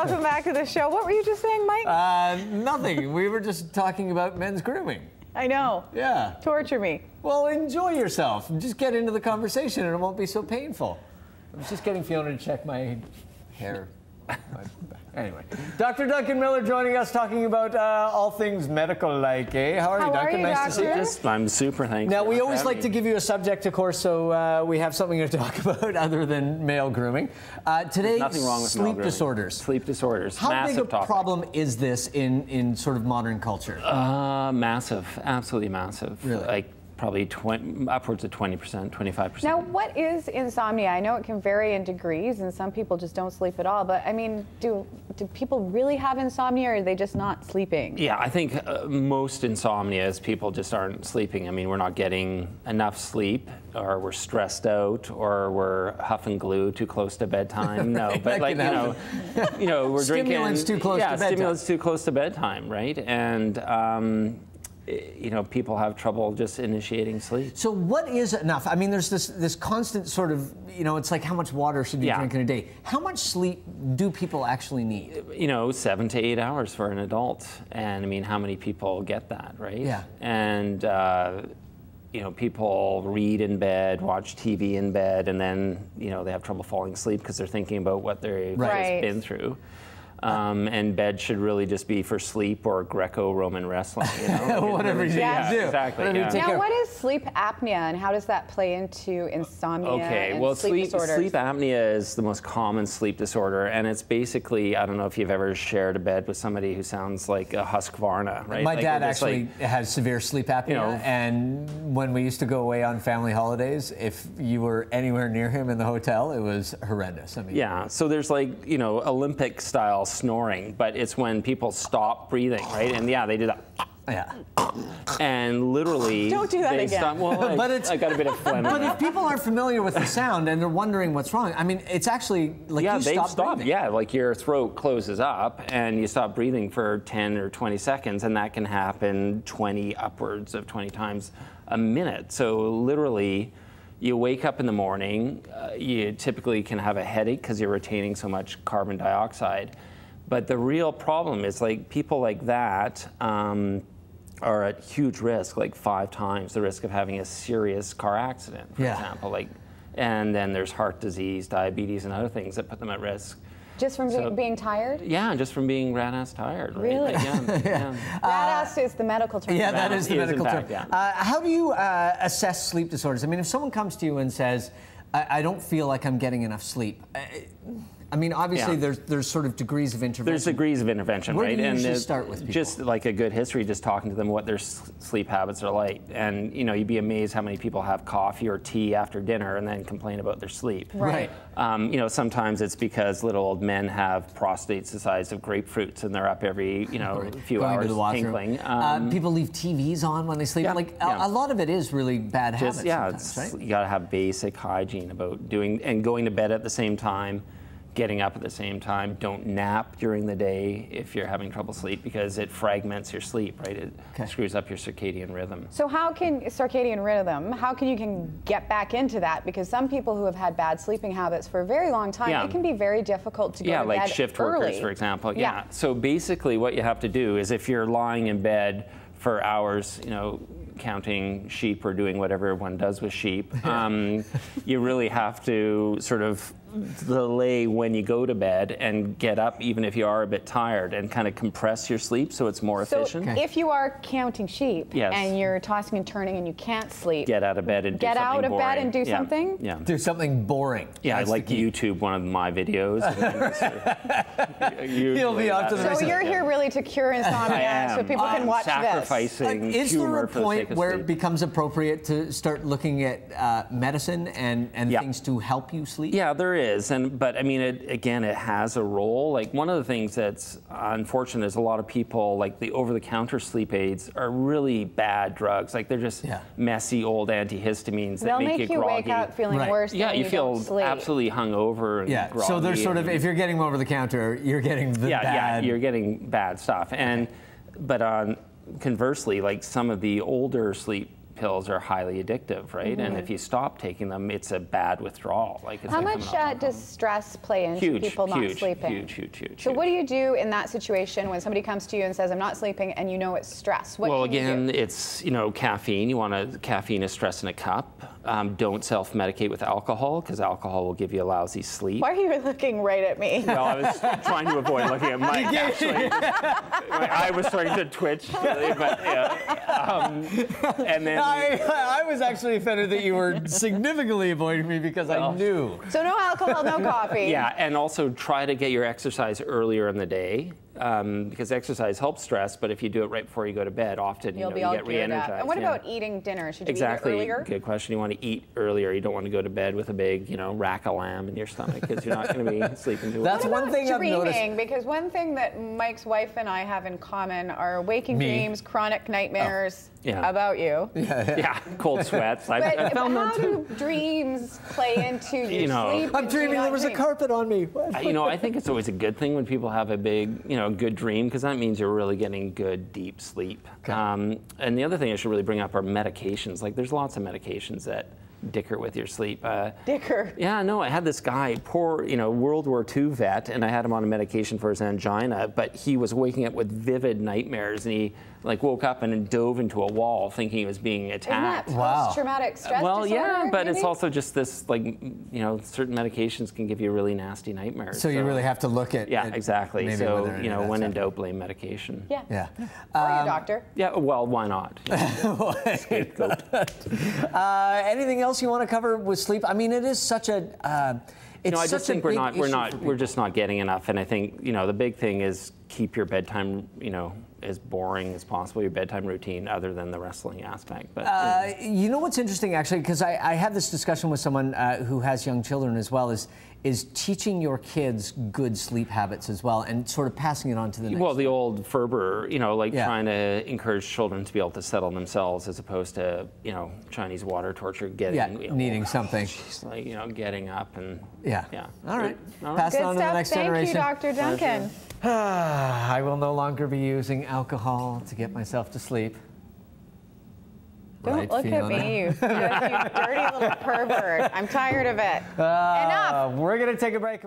welcome back to the show. What were you just saying, Mike? Nothing. We were just talking about men's grooming. I know. Yeah. Torture me. Well, enjoy yourself. Just get into the conversation and it won't be so painful. I was just getting Fiona to check my hair. Anyway, Dr. Duncan Miller joining us, talking about all things medical-like, eh? How are you, Duncan? Nice to see you. I'm super, thanks. Now, we always like to give you a subject, of course, so we have something to talk about other than male grooming. Today, nothing wrong with sleep disorders. Sleep disorders. How massive big a problem is this in sort of modern culture? Massive, absolutely massive. Really? Like probably upwards of 20%, 25%. Now, what is insomnia? I know it can vary in degrees, and some people just don't sleep at all. But I mean, do people really have insomnia, or are they just not sleeping? Yeah, I think most insomnia is people just aren't sleeping. I mean, we're not getting enough sleep, or we're stressed out, or we're huffing glue too close to bedtime. No, but like you know, we're drinking stimulants too close to bedtime. Stimulants too close to bedtime, right? And you know, people have trouble just initiating sleep. So what is enough? I mean, there's this constant sort of, you know, it's like how much water should you drink in a day? How much sleep do people actually need? You know, 7 to 8 hours for an adult. And I mean, how many people get that, right? Yeah. And, you know, people read in bed, watch TV in bed, and then, you know, they have trouble falling asleep because they're thinking about what they've just been through. And bed should really just be for sleep or Greco-Roman wrestling, you know? Whatever you do. Exactly. Now, what is sleep apnea, and how does that play into insomnia and sleep disorders? Sleep apnea is the most common sleep disorder, and it's basically, I don't know if you've ever shared a bed with somebody who sounds like a Husqvarna, right? My dad actually has severe sleep apnea, you know, and when we used to go away on family holidays, if you were anywhere near him in the hotel, it was horrendous. I mean, yeah, so there's like, you know, Olympic-style snoring, but it's when people stop breathing, right? And yeah, they do that. Yeah. And literally, don't do that again. Stop. Well, but it's, I got a bit of phlegm. But if people aren't familiar with the sound and they're wondering what's wrong, I mean, it's actually like you stop breathing. Yeah, like your throat closes up and you stop breathing for 10 or 20 seconds, and that can happen upwards of 20 times a minute. So literally, you wake up in the morning, you typically can have a headache because you're retaining so much carbon dioxide. But the real problem is, like, people like that are at huge risk, like 5 times the risk of having a serious car accident, for example. Like, and then there's heart disease, diabetes, and other things that put them at risk. Just from being tired? Yeah, just from being rat-ass tired. Right? Really? Yeah. Rat-ass is the medical term. Yeah, that is the medical term. How do you assess sleep disorders? I mean, if someone comes to you and says, I don't feel like I'm getting enough sleep, I mean, obviously, there's sort of degrees of intervention. There's degrees of intervention, Where right? Do you usually start with people? Just like a good history, just talking to them what their sleep habits are like. And, you know, you'd be amazed how many people have coffee or tea after dinner and then complain about their sleep. Right. You know, sometimes it's because little old men have prostates the size of grapefruits and they're up every, you know, few hours tinkling. People leave TVs on when they sleep. Like, a lot of it is really bad habits sometimes, right? You got to have basic hygiene about doing and going to bed at the same time, getting up at the same time. Don't nap during the day if you're having trouble sleep, because it fragments your sleep, right? It screws up your circadian rhythm. So how can circadian rhythm, how can you get back into that? Because some people who have had bad sleeping habits for a very long time, it can be very difficult to go to bed like shift workers, for example. Yeah. So basically what you have to do is, if you're lying in bed for hours, you know, counting sheep or doing whatever one does with sheep, you really have to sort of delay when you go to bed and get up even if you are a bit tired, and kind of compress your sleep so it's more efficient. So if you are counting sheep and you're tossing and turning and you can't sleep, get out of bed and do something boring. Get out of bed and do something? Yeah. Do something boring. Yeah, I like YouTube one of my videos. You'll be up to the So you're here really to cure insomnia so people can watch sacrificing Is there a point where it becomes appropriate to start looking at medicine and things to help you sleep? Yeah, there is. But I mean, again, it has a role. Like, one of the things that's unfortunate is a lot of people, like the over-the-counter sleep aids, are really bad drugs. Like, they're just messy old antihistamines that make you groggy. They'll make you wake up feeling worse. Yeah, you feel absolutely hungover and groggy. So there's sort of, if you're getting them over the counter, you're getting the bad. Yeah, you're getting bad stuff. But conversely, like some of the older sleep pills are highly addictive, right? And if you stop taking them, it's a bad withdrawal. Like it's How like much coming off does stress play into Huge, people not huge, sleeping? huge. So what do you do in that situation when somebody comes to you and says, I'm not sleeping, and you know it's stress? What Well, can you again, do? it's, caffeine. Caffeine is stress in a cup. Don't self-medicate with alcohol, because alcohol will give you a lousy sleep. Why are you looking right at me? Well, I was trying to avoid looking at Mike, actually. I was starting to twitch, really, but yeah. And then... I was actually offended that you were significantly avoiding me because I knew. So no alcohol, no coffee. Yeah, and also try to get your exercise earlier in the day, because exercise helps stress, but if you do it right before you go to bed, often You'll you be all get geared up. re-energized. And what yeah. about eating dinner? Should you Exactly. eat it earlier? Good question. You want to eat earlier. You don't want to go to bed with a big, rack of lamb in your stomach, because you're not going to be sleeping too well. That's one thing I've noticed. Dreaming, because one thing that Mike's wife and I have in common are waking dreams, chronic nightmares about you. Yeah, cold sweats. But how do dreams play into your sleep? I'm dreaming there was a carpet on me. What? I think it's always a good thing when people have a big, good dream, because that means you're really getting good, deep sleep. Okay. And the other thing I should really bring up are medications. Like, there's lots of medications that dicker with your sleep. Dicker. Yeah, no, I had this guy, poor, World War II vet, and I had him on a medication for his angina, but he was waking up with vivid nightmares, and he woke up and dove into a wall thinking he was being attacked. Isn't that post-traumatic stress Well, disorder, yeah, but maybe? it's also just this, certain medications can give you really nasty nightmares. So you really have to look at. Yeah, exactly. maybe So, whether or not when in that's doubt, blame medication. Yeah. Yeah. Or your doctor. Yeah, well, why not? Scapegoat. Anything else you want to cover with sleep? I mean, it is such a. I just think we're just not getting enough, and I think the big thing is keep your bedtime as boring as possible, your bedtime routine, other than the wrestling aspect. But you know what's interesting, actually, because I had this discussion with someone who has young children as well, is teaching your kids good sleep habits as well, and sort of passing it on to the next. Well, the old Ferber, trying to encourage children to be able to settle themselves, as opposed to Chinese water torture, needing something. Getting up and yeah. All right. Pass Good it on stuff. to the next Thank generation. you, Dr. Duncan. I will no longer be using alcohol to get myself to sleep. Don't Right, look Fiona? at me, you dirty little pervert. I'm tired of it. Enough. We're going to take a break.